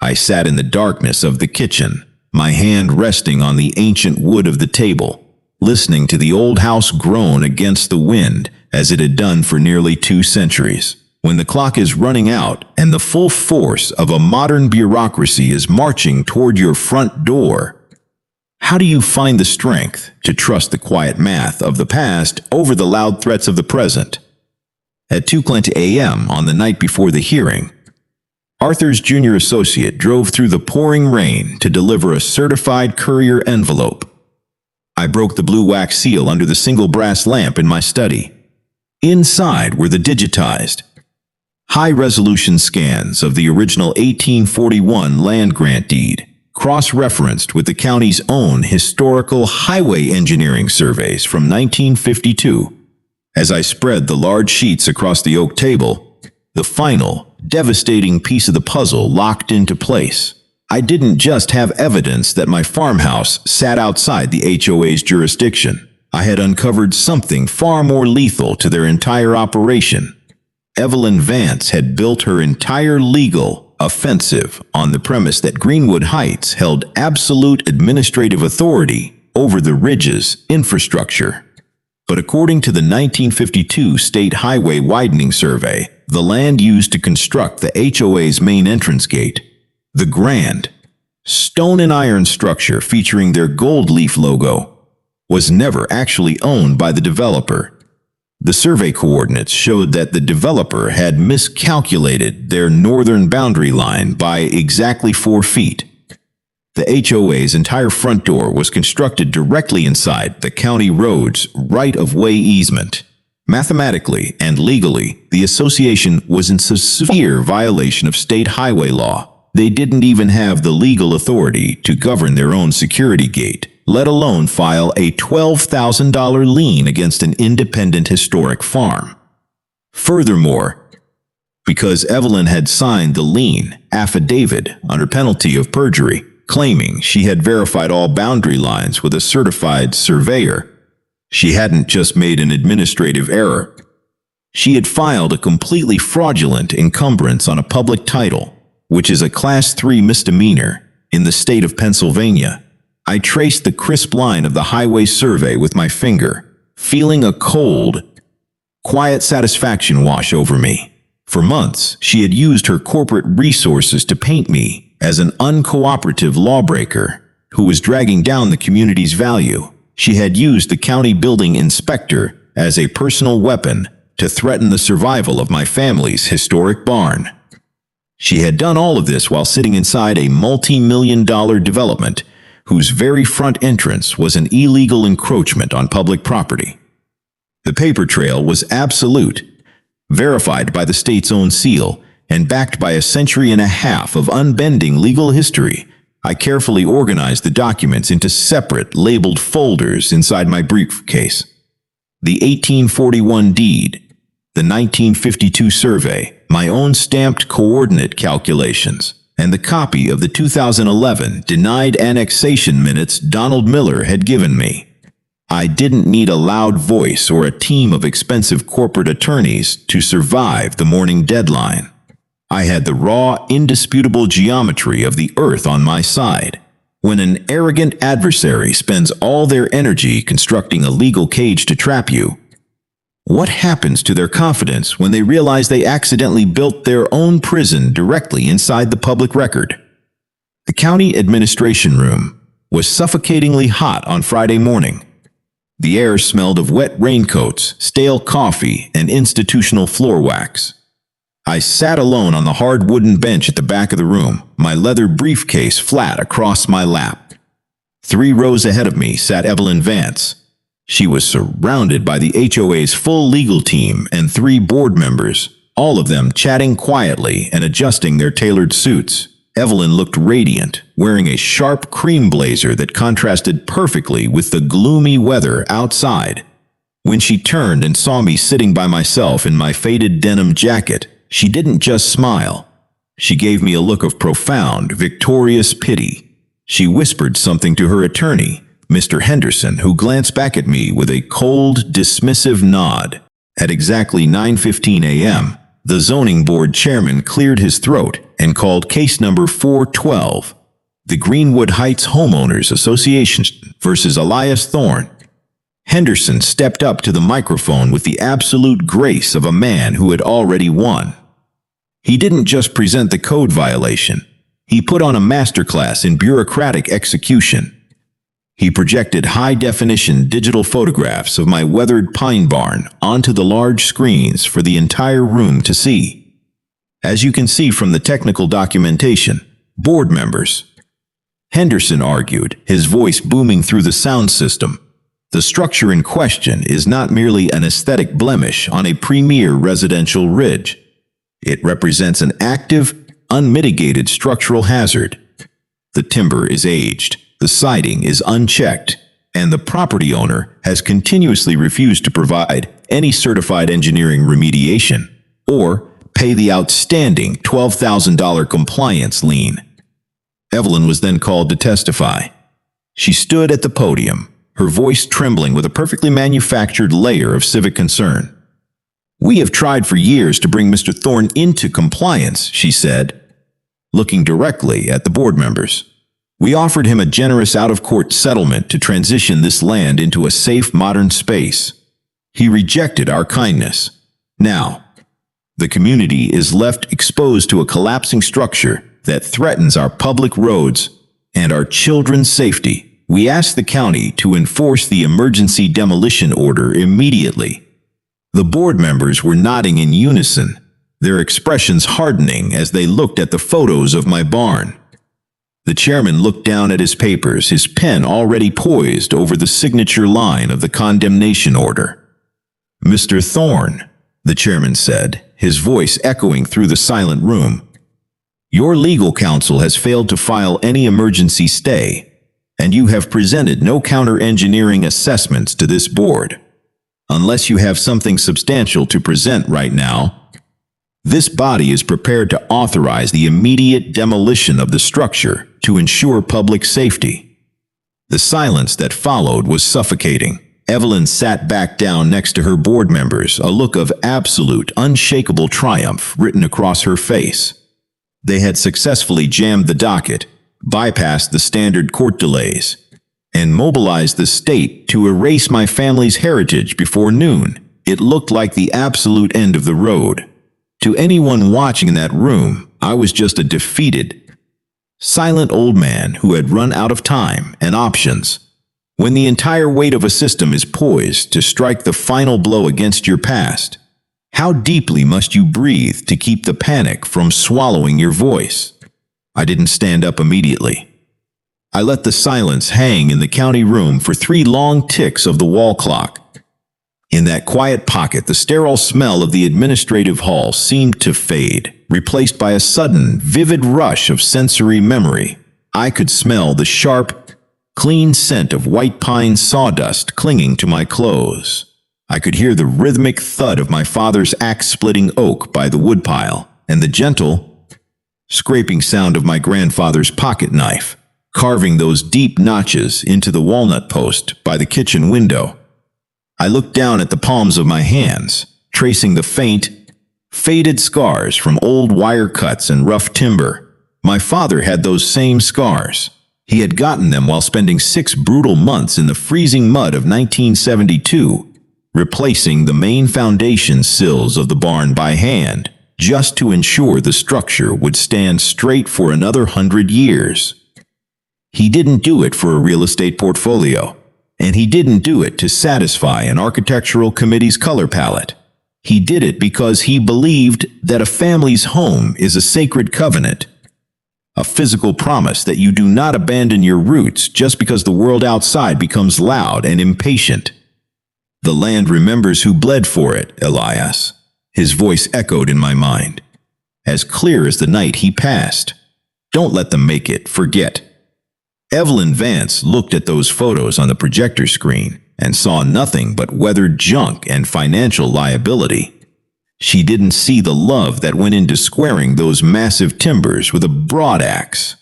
I sat in the darkness of the kitchen, my hand resting on the ancient wood of the table, listening to the old house groan against the wind as it had done for nearly 2 centuries. When the clock is running out and the full force of a modern bureaucracy is marching toward your front door, how do you find the strength to trust the quiet math of the past over the loud threats of the present? At 2:20 a.m. on the night before the hearing, Arthur's junior associate drove through the pouring rain to deliver a certified courier envelope. I broke the blue wax seal under the single brass lamp in my study. Inside were the digitized, high-resolution scans of the original 1841 land grant deed, cross-referenced with the county's own historical highway engineering surveys from 1952. As I spread the large sheets across the oak table, the final, devastating piece of the puzzle locked into place. I didn't just have evidence that my farmhouse sat outside the HOA's jurisdiction. I had uncovered something far more lethal to their entire operation. Evelyn Vance had built her entire legal offensive on the premise that Greenwood Heights held absolute administrative authority over the Ridge's infrastructure. But according to the 1952 State Highway Widening Survey, the land used to construct the HOA's main entrance gate, the grand stone and iron structure featuring their gold leaf logo, was never actually owned by the developer. The survey coordinates showed that the developer had miscalculated their northern boundary line by exactly 4 feet. The HOA's entire front door was constructed directly inside the county road's right-of-way easement. Mathematically and legally, the association was in severe violation of state highway law. They didn't even have the legal authority to govern their own security gate, let alone file a $12,000 lien against an independent historic farm. Furthermore, because Evelyn had signed the lien affidavit under penalty of perjury, claiming she had verified all boundary lines with a certified surveyor, she hadn't just made an administrative error. She had filed a completely fraudulent encumbrance on a public title, which is a Class 3 misdemeanor in the state of Pennsylvania. I traced the crisp line of the highway survey with my finger, feeling a cold, quiet satisfaction wash over me. For months, she had used her corporate resources to paint me as an uncooperative lawbreaker who was dragging down the community's value. She had used the county building inspector as a personal weapon to threaten the survival of my family's historic barn. She had done all of this while sitting inside a multi-million-dollar development whose very front entrance was an illegal encroachment on public property. The paper trail was absolute, verified by the state's own seal, and backed by a century and a half of unbending legal history. I carefully organized the documents into separate, labeled folders inside my briefcase. The 1841 deed, the 1952 survey, my own stamped coordinate calculations, and the copy of the 2011 denied annexation minutes Donald Miller had given me. I didn't need a loud voice or a team of expensive corporate attorneys to survive the morning deadline. I had the raw, indisputable geometry of the earth on my side. When an arrogant adversary spends all their energy constructing a legal cage to trap you, what happens to their confidence when they realize they accidentally built their own prison directly inside the public record? The county administration room was suffocatingly hot on Friday morning. The air smelled of wet raincoats, stale coffee, and institutional floor wax. I sat alone on the hard wooden bench at the back of the room, my leather briefcase flat across my lap. 3 rows ahead of me sat Evelyn Vance. She was surrounded by the HOA's full legal team and 3 board members, all of them chatting quietly and adjusting their tailored suits. Evelyn looked radiant, wearing a sharp cream blazer that contrasted perfectly with the gloomy weather outside. When she turned and saw me sitting by myself in my faded denim jacket, she didn't just smile. She gave me a look of profound, victorious pity. She whispered something to her attorney, Mr. Henderson, who glanced back at me with a cold, dismissive nod. At exactly 9:15 a.m., the zoning board chairman cleared his throat and called case number 412, the Greenwood Heights Homeowners Association versus Elias Thorne. Henderson stepped up to the microphone with the absolute grace of a man who had already won. He didn't just present the code violation. He put on a masterclass in bureaucratic execution. He projected high-definition digital photographs of my weathered pine barn onto the large screens for the entire room to see. As you can see from the technical documentation, board members, Henderson argued, his voice booming through the sound system, the structure in question is not merely an aesthetic blemish on a premier residential ridge. It represents an active, unmitigated structural hazard. The timber is aged, the siding is unchecked, and the property owner has continuously refused to provide any certified engineering remediation or pay the outstanding $12,000 compliance lien. Evelyn was then called to testify. She stood at the podium, her voice trembling with a perfectly manufactured layer of civic concern. "We have tried for years to bring Mr. Thorne into compliance," she said, looking directly at the board members. "We offered him a generous out-of-court settlement to transition this land into a safe, modern space. He rejected our kindness. Now, the community is left exposed to a collapsing structure that threatens our public roads and our children's safety. We ask the county to enforce the emergency demolition order immediately." The board members were nodding in unison, their expressions hardening as they looked at the photos of my barn. The chairman looked down at his papers, his pen already poised over the signature line of the condemnation order. "Mr. Thorne," the chairman said, his voice echoing through the silent room, "your legal counsel has failed to file any emergency stay, and you have presented no counter-engineering assessments to this board. Unless you have something substantial to present right now, this body is prepared to authorize the immediate demolition of the structure to ensure public safety." The silence that followed was suffocating. Evelyn sat back down next to her board members, a look of absolute, unshakable triumph written across her face. They had successfully jammed the docket, bypassed the standard court delays, and mobilized the state to erase my family's heritage before noon. It looked like the absolute end of the road. To anyone watching in that room, I was just a defeated, silent old man who had run out of time and options. When the entire weight of a system is poised to strike the final blow against your past, how deeply must you breathe to keep the panic from swallowing your voice? I didn't stand up immediately. I let the silence hang in the county room for 3 long ticks of the wall clock. In that quiet pocket, the sterile smell of the administrative hall seemed to fade, replaced by a sudden, vivid rush of sensory memory. I could smell the sharp, clean scent of white pine sawdust clinging to my clothes. I could hear the rhythmic thud of my father's axe-splitting oak by the woodpile, and the gentle, scraping sound of my grandfather's pocket knife, carving those deep notches into the walnut post by the kitchen window. I looked down at the palms of my hands, tracing the faint, faded scars from old wire cuts and rough timber. My father had those same scars. He had gotten them while spending 6 brutal months in the freezing mud of 1972, replacing the main foundation sills of the barn by hand, just to ensure the structure would stand straight for another 100 years. He didn't do it for a real estate portfolio, and he didn't do it to satisfy an architectural committee's color palette. He did it because he believed that a family's home is a sacred covenant, a physical promise that you do not abandon your roots just because the world outside becomes loud and impatient. "The land remembers who bled for it, Elias." His voice echoed in my mind, as clear as the night he passed. "Don't let them make it forget." Evelyn Vance looked at those photos on the projector screen and saw nothing but weathered junk and financial liability. She didn't see the love that went into squaring those massive timbers with a broadaxe.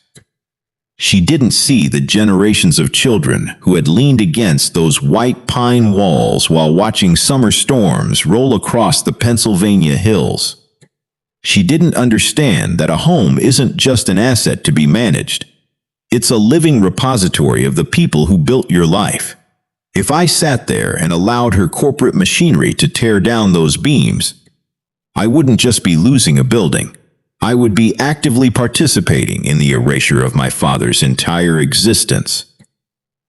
She didn't see the generations of children who had leaned against those white pine walls while watching summer storms roll across the Pennsylvania hills. She didn't understand that a home isn't just an asset to be managed. It's a living repository of the people who built your life. If I sat there and allowed her corporate machinery to tear down those beams, I wouldn't just be losing a building. I would be actively participating in the erasure of my father's entire existence.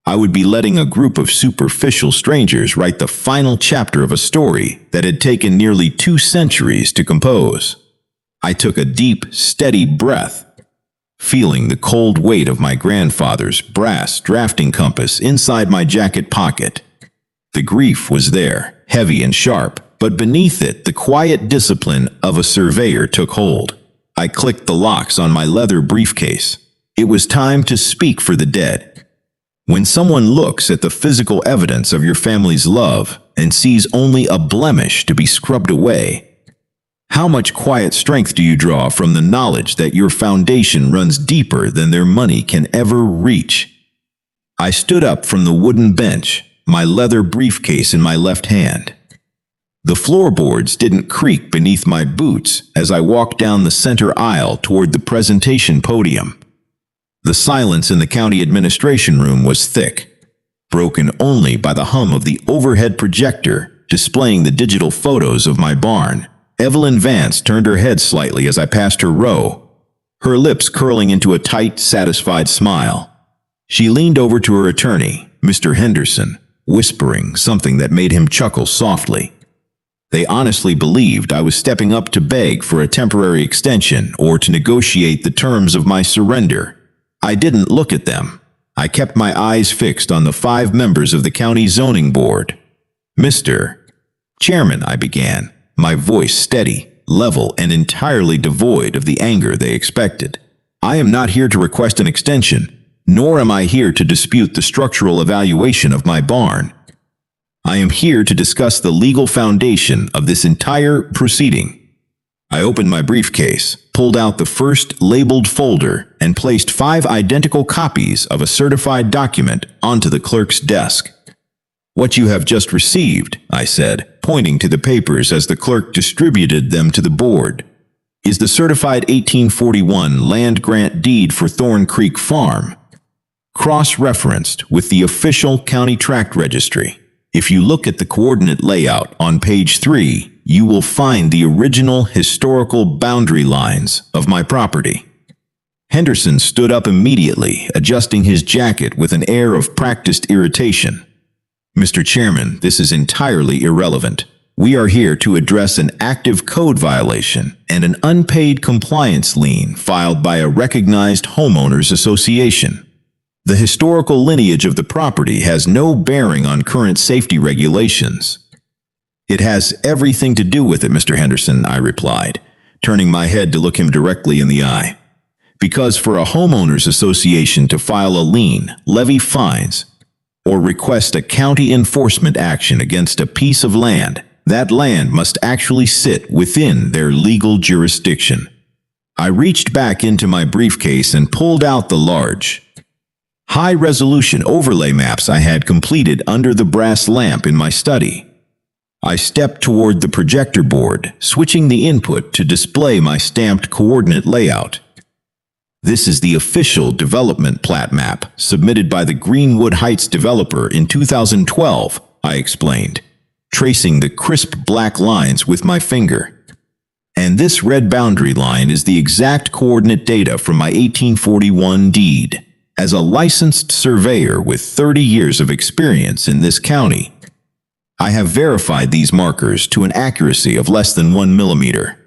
I would be letting a group of superficial strangers write the final chapter of a story that had taken nearly 2 centuries to compose. I took a deep, steady breath, feeling the cold weight of my grandfather's brass drafting compass inside my jacket pocket. The grief was there, heavy and sharp, but beneath it the quiet discipline of a surveyor took hold. I clicked the locks on my leather briefcase. It was time to speak for the dead. When someone looks at the physical evidence of your family's love and sees only a blemish to be scrubbed away, how much quiet strength do you draw from the knowledge that your foundation runs deeper than their money can ever reach? I stood up from the wooden bench, my leather briefcase in my left hand. The floorboards didn't creak beneath my boots as I walked down the center aisle toward the presentation podium. The silence in the county administration room was thick, broken only by the hum of the overhead projector displaying the digital photos of my barn. Evelyn Vance turned her head slightly as I passed her row, her lips curling into a tight, satisfied smile. She leaned over to her attorney, Mr. Henderson, whispering something that made him chuckle softly. They honestly believed I was stepping up to beg for a temporary extension or to negotiate the terms of my surrender. I didn't look at them. I kept my eyes fixed on the 5 members of the county zoning board. Mr. Chairman, I began, my voice steady, level, and entirely devoid of the anger they expected. I am not here to request an extension, nor am I here to dispute the structural evaluation of my barn. I am here to discuss the legal foundation of this entire proceeding. I opened my briefcase, pulled out the first labeled folder, and placed 5 identical copies of a certified document onto the clerk's desk. What you have just received, I said, pointing to the papers as the clerk distributed them to the board, is the certified 1841 land grant deed for Thorn Creek Farm, cross-referenced with the official county tract registry. If you look at the coordinate layout on page 3, you will find the original historical boundary lines of my property. Henderson stood up immediately, adjusting his jacket with an air of practiced irritation. Mr. Chairman, this is entirely irrelevant. We are here to address an active code violation and an unpaid compliance lien filed by a recognized homeowners association. The historical lineage of the property has no bearing on current safety regulations. It has everything to do with it, Mr. Henderson, I replied, turning my head to look him directly in the eye. Because for a homeowners association to file a lien, levy fines, or request a county enforcement action against a piece of land, that land must actually sit within their legal jurisdiction. I reached back into my briefcase and pulled out the large, high-resolution overlay maps I had completed under the brass lamp in my study. I stepped toward the projector board, switching the input to display my stamped coordinate layout. This is the official development plat map submitted by the Greenwood Heights developer in 2012, I explained, tracing the crisp black lines with my finger. And this red boundary line is the exact coordinate data from my 1841 deed. As a licensed surveyor with 30 years of experience in this county, I have verified these markers to an accuracy of less than 1 millimeter.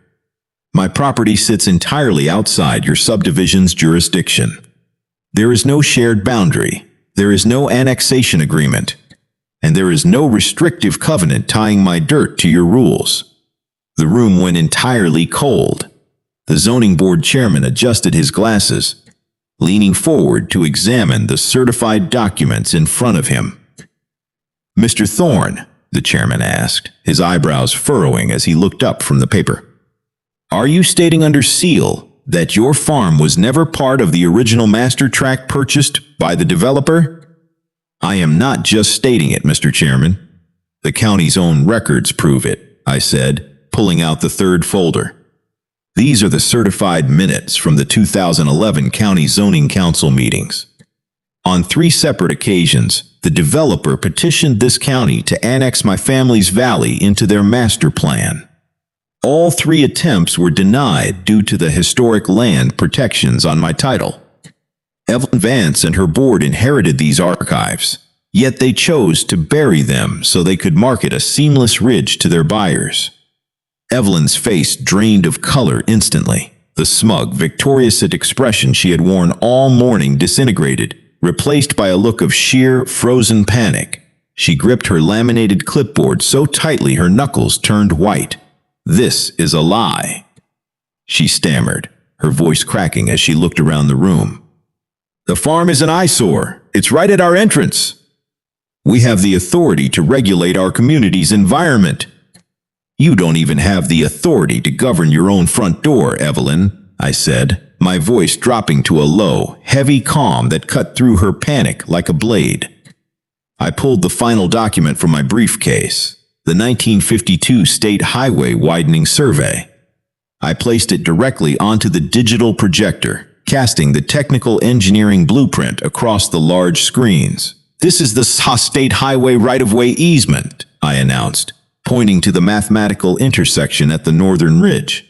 My property sits entirely outside your subdivision's jurisdiction. There is no shared boundary, there is no annexation agreement, and there is no restrictive covenant tying my dirt to your rules. The room went entirely cold. The zoning board chairman adjusted his glasses, leaning forward to examine the certified documents in front of him. Mr. Thorne, the chairman asked, his eyebrows furrowing as he looked up from the paper, are you stating under seal That your farm was never part of the original master tract purchased by the developer? I am not just stating it, Mr. Chairman. The county's own records prove it, I said, pulling out the third folder. These are the certified minutes from the 2011 County Zoning Council meetings. On 3 separate occasions, the developer petitioned this county to annex my family's valley into their master plan. All 3 attempts were denied due to the historic land protections on my title. Evelyn Vance and her board inherited these archives, yet they chose to bury them so they could market a seamless ridge to their buyers. Evelyn's face drained of color instantly. The smug, victorious expression she had worn all morning disintegrated, replaced by a look of sheer, frozen panic. She gripped her laminated clipboard so tightly her knuckles turned white. "This is a lie," she stammered, her voice cracking as she looked around the room. "The farm is an eyesore. It's right at our entrance. We have the authority to regulate our community's environment." "You don't even have the authority to govern your own front door, Evelyn," I said, my voice dropping to a low, heavy calm that cut through her panic like a blade. I pulled the final document from my briefcase, the 1952 State Highway Widening Survey. I placed it directly onto the digital projector, casting the technical engineering blueprint across the large screens. "This is the State Highway right-of-way easement," I announced, pointing to the mathematical intersection at the northern ridge.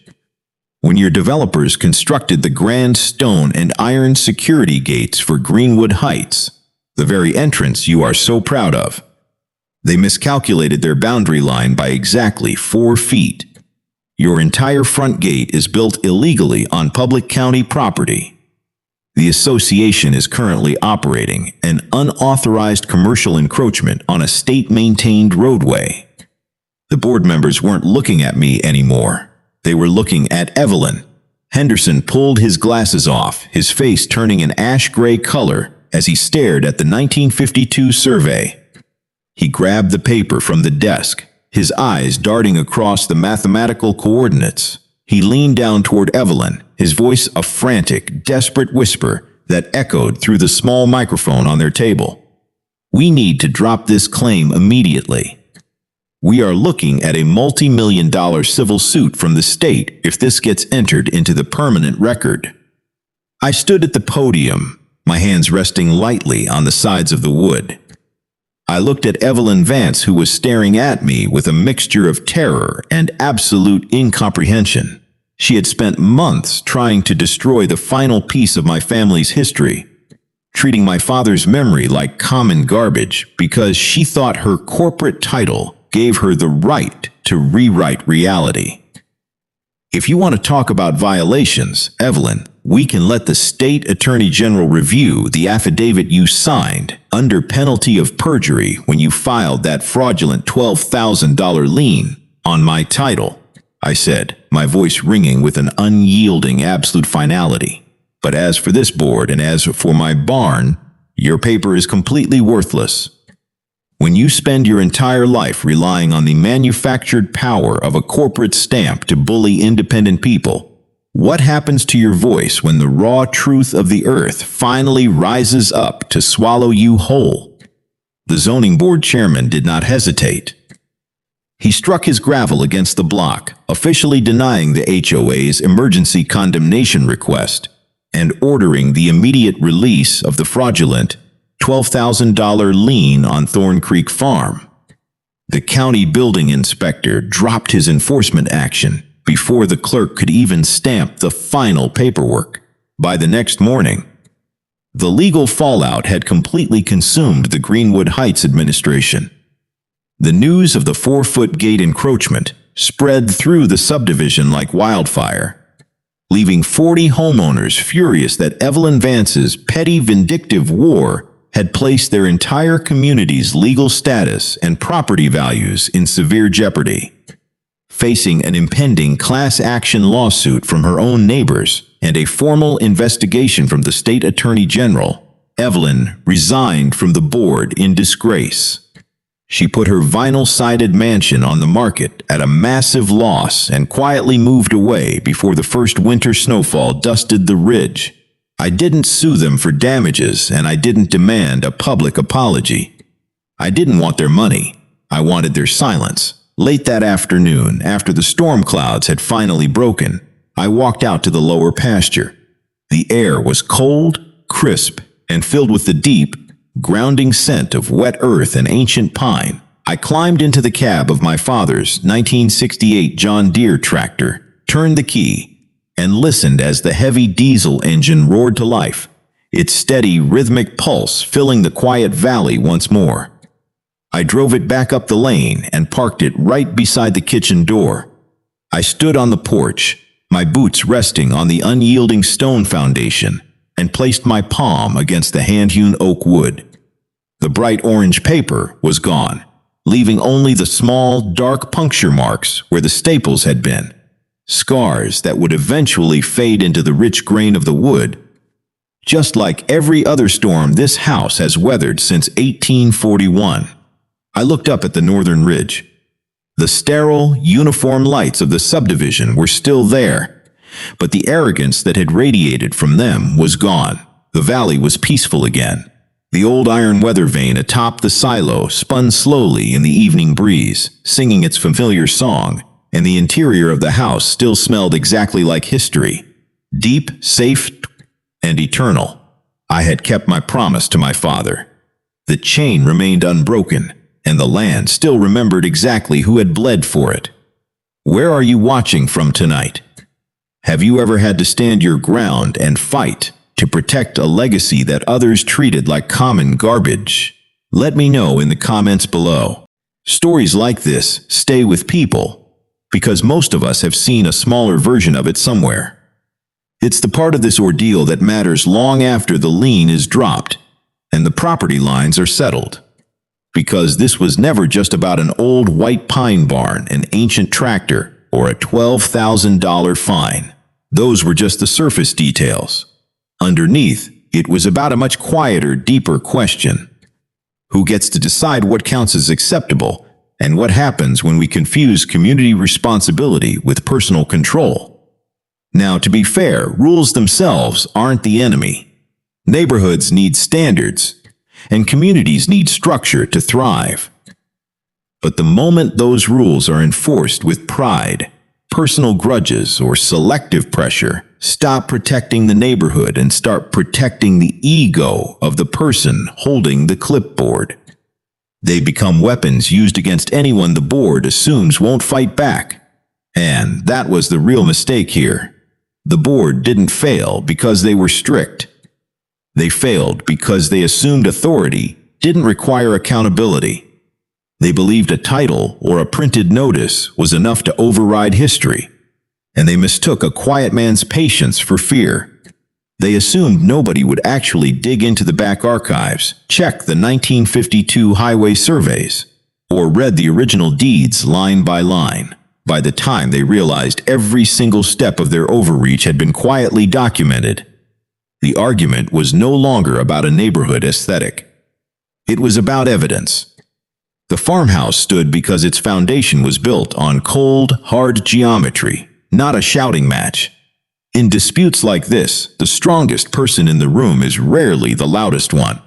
"When your developers constructed the grand stone and iron security gates for Greenwood Heights, the very entrance you are so proud of, they miscalculated their boundary line by exactly 4 feet. Your entire front gate is built illegally on public county property. The association is currently operating an unauthorized commercial encroachment on a state-maintained roadway." The board members weren't looking at me anymore. They were looking at Evelyn. Henderson pulled his glasses off, his face turning an ash-gray color as he stared at the 1952 survey. He grabbed the paper from the desk, his eyes darting across the mathematical coordinates. He leaned down toward Evelyn, his voice a frantic, desperate whisper that echoed through the small microphone on their table. "We need to drop this claim immediately. We are looking at a multi-million-dollar civil suit from the state if this gets entered into the permanent record." I stood at the podium, my hands resting lightly on the sides of the wood. I looked at Evelyn Vance, who was staring at me with a mixture of terror and absolute incomprehension. She had spent months trying to destroy the final piece of my family's history, treating my father's memory like common garbage because she thought her corporate title gave her the right to rewrite reality. "If you want to talk about violations, Evelyn, we can let the state attorney general review the affidavit you signed under penalty of perjury when you filed that fraudulent $12,000 lien on my title," I said, my voice ringing with an unyielding absolute finality. "But as for this board and as for my barn, your paper is completely worthless. When you spend your entire life relying on the manufactured power of a corporate stamp to bully independent people, what happens to your voice when the raw truth of the earth finally rises up to swallow you whole?" The zoning board chairman did not hesitate. He struck his gravel against the block, officially denying the HOA's emergency condemnation request and ordering the immediate release of the fraudulent $12,000 lien on Thorn Creek Farm. The county building inspector dropped his enforcement action before the clerk could even stamp the final paperwork. By the next morning, the legal fallout had completely consumed the Greenwood Heights administration. The news of the 4-foot gate encroachment spread through the subdivision like wildfire, leaving 40 homeowners furious that Evelyn Vance's petty vindictive war had placed their entire community's legal status and property values in severe jeopardy. Facing an impending class action lawsuit from her own neighbors and a formal investigation from the state attorney general, Evelyn resigned from the board in disgrace. She put her vinyl-sided mansion on the market at a massive loss and quietly moved away before the first winter snowfall dusted the ridge. I didn't sue them for damages, and I didn't demand a public apology. I didn't want their money. I wanted their silence. Late that afternoon, after the storm clouds had finally broken, I walked out to the lower pasture. The air was cold, crisp, and filled with the deep, grounding scent of wet earth and ancient pine. I climbed into the cab of my father's 1968 John Deere tractor, turned the key, and listened as the heavy diesel engine roared to life, its steady, rhythmic pulse filling the quiet valley once more. I drove it back up the lane and parked it right beside the kitchen door. I stood on the porch, my boots resting on the unyielding stone foundation, and placed my palm against the hand-hewn oak wood. The bright orange paper was gone, leaving only the small, dark puncture marks where the staples had been, scars that would eventually fade into the rich grain of the wood. Just like every other storm this house has weathered since 1841. I looked up at the northern ridge. The sterile, uniform lights of the subdivision were still there, but the arrogance that had radiated from them was gone. The valley was peaceful again. The old iron weather vane atop the silo spun slowly in the evening breeze, singing its familiar song, and the interior of the house still smelled exactly like history. Deep, safe, and eternal. I had kept my promise to my father. The chain remained unbroken, and the land still remembered exactly who had bled for it. Where are you watching from tonight? Have you ever had to stand your ground and fight to protect a legacy that others treated like common garbage? Let me know in the comments below. Stories like this stay with people because most of us have seen a smaller version of it somewhere. It's the part of this ordeal that matters long after the lien is dropped and the property lines are settled. Because this was never just about an old white pine barn, an ancient tractor, or a $12,000 fine. Those were just the surface details. Underneath, it was about a much quieter, deeper question. Who gets to decide what counts as acceptable, and what happens when we confuse community responsibility with personal control? Now, to be fair, rules themselves aren't the enemy. Neighborhoods need standards, and communities need structure to thrive. But the moment those rules are enforced with pride, personal grudges, or selective pressure, stop protecting the neighborhood and start protecting the ego of the person holding the clipboard. They become weapons used against anyone the board assumes won't fight back. And that was the real mistake here. The board didn't fail because they were strict. They failed because they assumed authority didn't require accountability. They believed a title or a printed notice was enough to override history, and they mistook a quiet man's patience for fear. They assumed nobody would actually dig into the back archives, check the 1952 highway surveys, or read the original deeds line by line. By the time they realized every single step of their overreach had been quietly documented, the argument was no longer about a neighborhood aesthetic. It was about evidence. The farmhouse stood because its foundation was built on cold, hard geometry, not a shouting match. In disputes like this, the strongest person in the room is rarely the loudest one.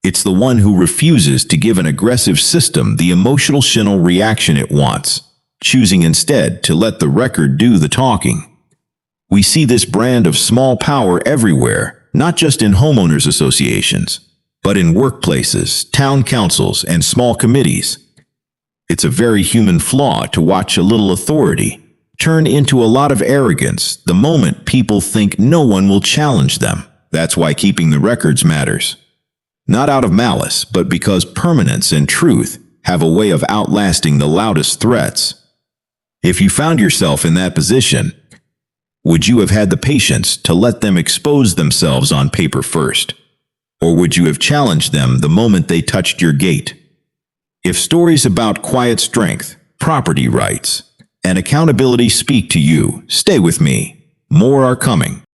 It's the one who refuses to give an aggressive system the emotional reaction it wants, choosing instead to let the record do the talking. We see this brand of small power everywhere, not just in homeowners associations, but in workplaces, town councils, and small committees. It's a very human flaw to watch a little authority turn into a lot of arrogance the moment people think no one will challenge them. That's why keeping the records matters. Not out of malice, but because permanence and truth have a way of outlasting the loudest threats. If you found yourself in that position, would you have had the patience to let them expose themselves on paper first? Or would you have challenged them the moment they touched your gate? If stories about quiet strength, property rights, and accountability speak to you, stay with me. More are coming.